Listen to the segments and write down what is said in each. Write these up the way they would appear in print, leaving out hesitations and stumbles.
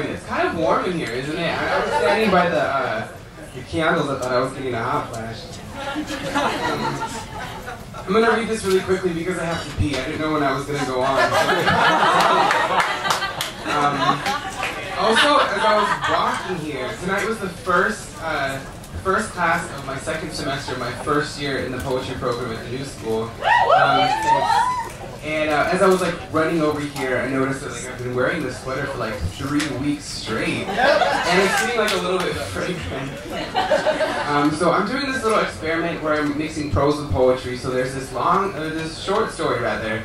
doing? It's kind of warm in here, isn't it? I was standing by the candles. I thought I was getting a hot flash. I'm going to read this really quickly because I have to pee. I didn't know when I was going to go on. Also, as I was walking here, tonight was the first class of my second semester, my first year in the poetry program at the new school. And as I was like running over here, I noticed that like I've been wearing this sweater for like 3 weeks straight, and it's getting like a little bit fragrant. So I'm doing this little experiment where I'm mixing prose with poetry. So there's this this short story rather,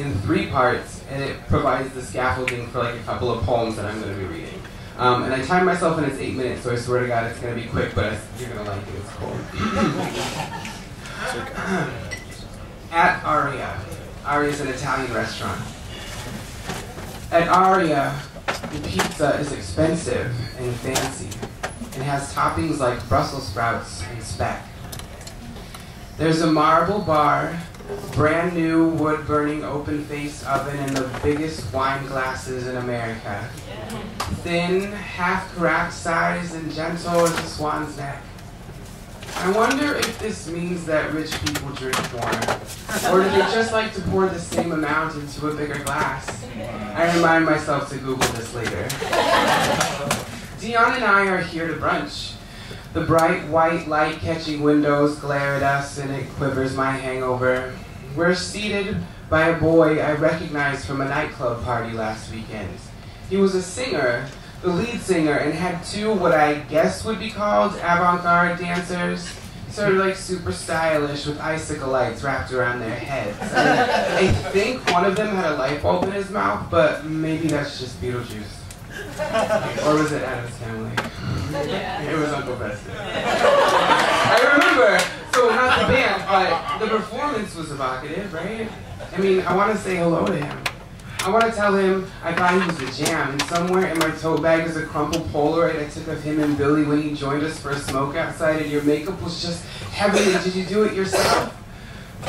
in 3 parts, and it provides the scaffolding for like a couple of poems that I'm going to be reading. And I timed myself and it's 8 minutes, so I swear to God it's going to be quick, but you're going to like it. It's cool. At Aria. Aria is an Italian restaurant. At Aria, the pizza is expensive and fancy and has toppings like Brussels sprouts and speck. There's a marble bar, brand new wood-burning open-face oven, and the biggest wine glasses in America. Thin, half-cracked size, and gentle as a swan's neck. I wonder if this means that rich people drink more, or do they just like to pour the same amount into a bigger glass? I remind myself to Google this later. Dion and I are here to brunch. The bright white light-catching windows glare at us and it quivers my hangover. We're seated by a boy I recognized from a nightclub party last weekend. He was a singer, the lead singer, and had 2 what I guess would be called avant-garde dancers, sort of like super stylish with icicle lights wrapped around their heads. And I think one of them had a light bulb in his mouth, but maybe that's just Beetlejuice. Or was it Adam's Family? Yeah. It was Uncle Fester. I remember, so not the band, but the performance was evocative, right? I mean, I want to say hello to him. I want to tell him I thought he was a jam, and somewhere in my tote bag is a crumpled Polaroid I took of him and Billy when he joined us for a smoke outside, and your makeup was just heavenly. Did you do it yourself?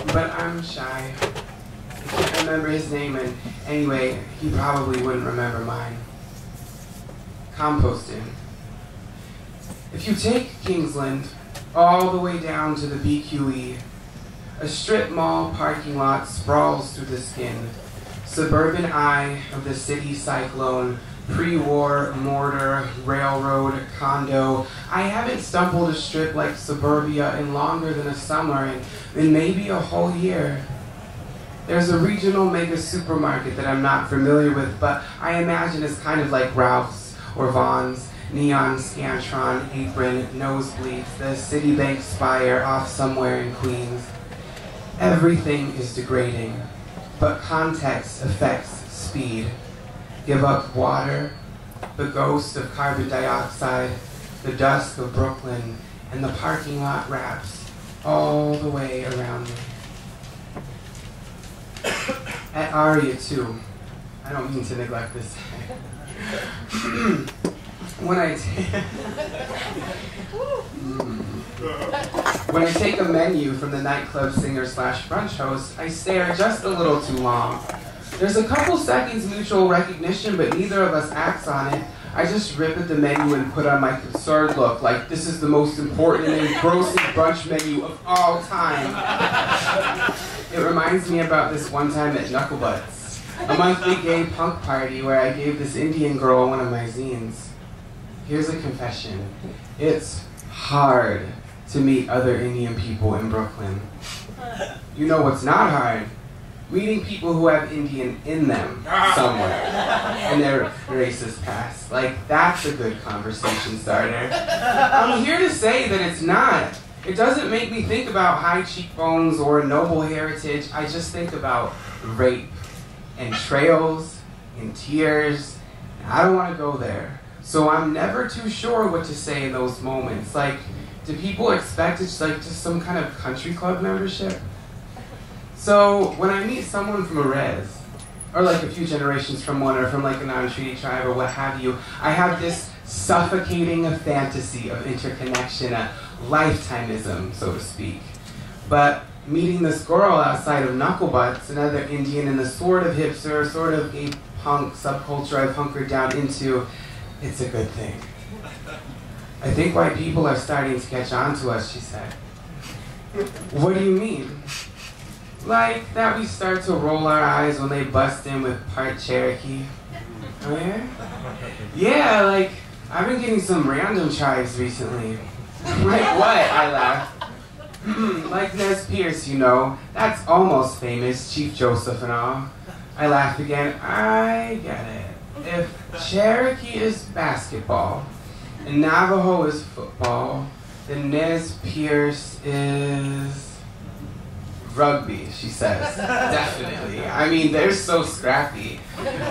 But I'm shy. I can't remember his name, and anyway, he probably wouldn't remember mine. Composting. If you take Kingsland all the way down to the BQE, a strip mall parking lot sprawls through the skin. Suburban eye of the city cyclone, pre-war mortar, railroad, condo. I haven't stumbled a strip like suburbia in longer than a summer, and maybe a whole year. There's a regional mega supermarket that I'm not familiar with, but I imagine it's kind of like Ralph's or Vaughn's, neon Scantron, apron, nosebleeds, the Citibank spire off somewhere in Queens. Everything is degrading. But context affects speed. Give up water, the ghost of carbon dioxide, the dusk of Brooklyn, and the parking lot wraps all the way around me. At Aria too, I don't mean to neglect this. When I take a menu from the nightclub singer/brunch host, I stare just a little too long. There's a couple seconds mutual recognition, but neither of us acts on it. I just rip at the menu and put on my concerned look, like this is the most important and engrossing brunch menu of all time. It reminds me about this one time at Knucklebutts, a monthly gay punk party where I gave this Indian girl one of my zines. Here's a confession. It's hard to meet other Indian people in Brooklyn. You know what's not hard? Meeting people who have Indian in them somewhere and their racist past. Like, that's a good conversation starter. I'm here to say that it's not. It doesn't make me think about high cheekbones or noble heritage. I just think about rape and trails and tears. I don't want to go there. So I'm never too sure what to say in those moments. Like, do people expect it's like just some kind of country club membership? So when I meet someone from a res, or like a few generations from one, or from like a non-treaty tribe, or what have you, I have this suffocating fantasy of interconnection, a lifetimeism, so to speak. But meeting this girl outside of Knucklebutts, another Indian in the sort of hipster, sort of gay punk subculture I've hunkered down into, it's a good thing. I think white people are starting to catch on to us, she said. What do you mean? Like that we start to roll our eyes when they bust in with part Cherokee. Oh yeah? Yeah, like I've been getting some random chives recently. Like what? I laughed. Like Nez Pierce, you know. That's almost famous, Chief Joseph and all. I laughed again. I get it. If Cherokee is basketball and Navajo is football, then Nez Pierce is rugby, she says. Definitely. I mean, they're so scrappy.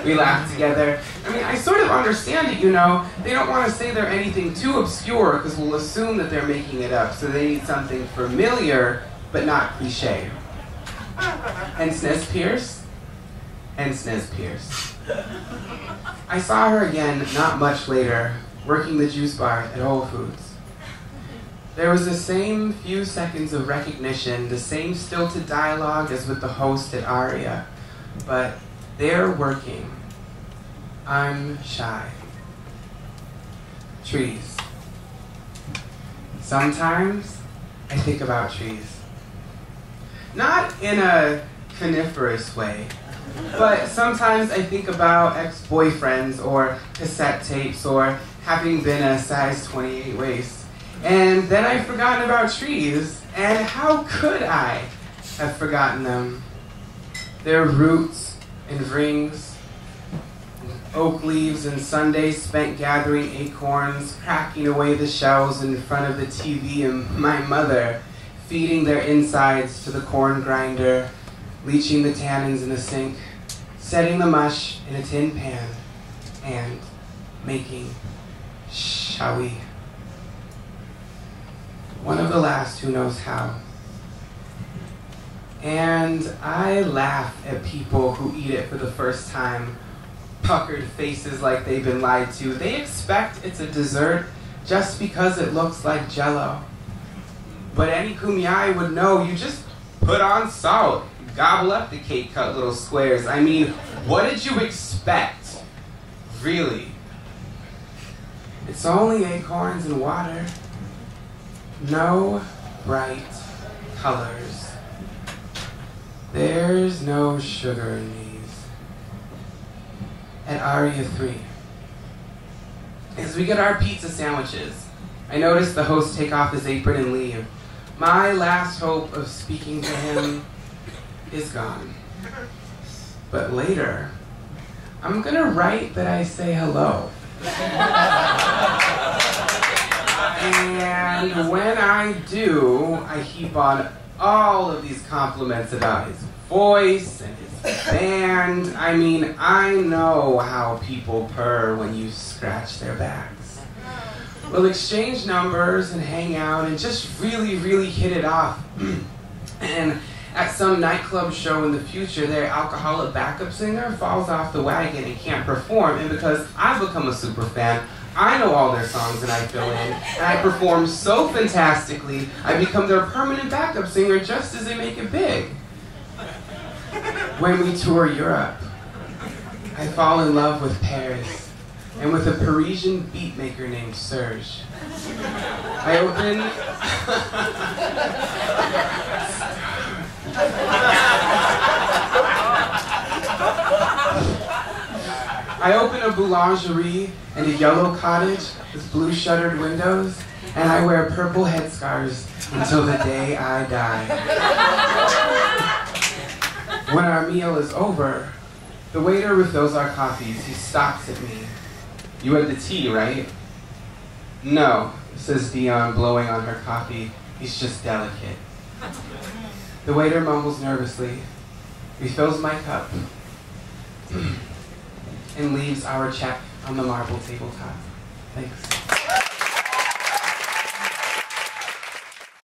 We laughed together. I mean, I sort of understand it, you know. They don't want to say they're anything too obscure because we'll assume that they're making it up, so they need something familiar but not cliche. Hence Nez Pierce. Hence Nez Pierce. I saw her again not much later, working the juice bar at Whole Foods. There was the same few seconds of recognition, the same stilted dialogue as with the host at Aria, but they're working. I'm shy. Trees. Sometimes I think about trees. Not in a coniferous way, but sometimes I think about ex-boyfriends or cassette tapes or having been a size 28 waist. And then I've forgotten about trees, and how could I have forgotten them? Their roots and rings, oak leaves and Sundays spent gathering acorns, cracking away the shells in front of the TV, and my mother feeding their insides to the corn grinder, leaching the tannins in the sink, setting the mush in a tin pan, and making shawi. One of the last who knows how. And I laugh at people who eat it for the first time, puckered faces like they've been lied to. They expect it's a dessert just because it looks like Jell-O. But any kumyai would know you just put on salt, gobble up the cake cut little squares. I mean, what did you expect? Really? It's only acorns and water. No bright colors. There's no sugar in these. At Aria 3, as we get our pizza sandwiches, I notice the host take off his apron and leave. My last hope of speaking to him is gone. But later, I'm gonna write that I say hello. And when I do, I heap on all of these compliments about his voice and his band. I mean, I know how people purr when you scratch their backs. We'll exchange numbers and hang out and just really, really hit it off. And at some nightclub show in the future, their alcoholic backup singer falls off the wagon and can't perform. And because I've become a super fan, I know all their songs and I fill in, and I perform so fantastically, I become their permanent backup singer just as they make it big. When we tour Europe, I fall in love with Paris, and with a Parisian beatmaker named Serge. I open a boulangerie and a yellow cottage with blue shuttered windows, and I wear purple headscarves until the day I die. When our meal is over, the waiter refills our coffees. He stops at me. You had the tea, right? No, says Dion, blowing on her coffee. He's just delicate. The waiter mumbles nervously, refills my cup, and leaves our check on the marble tabletop. Thanks.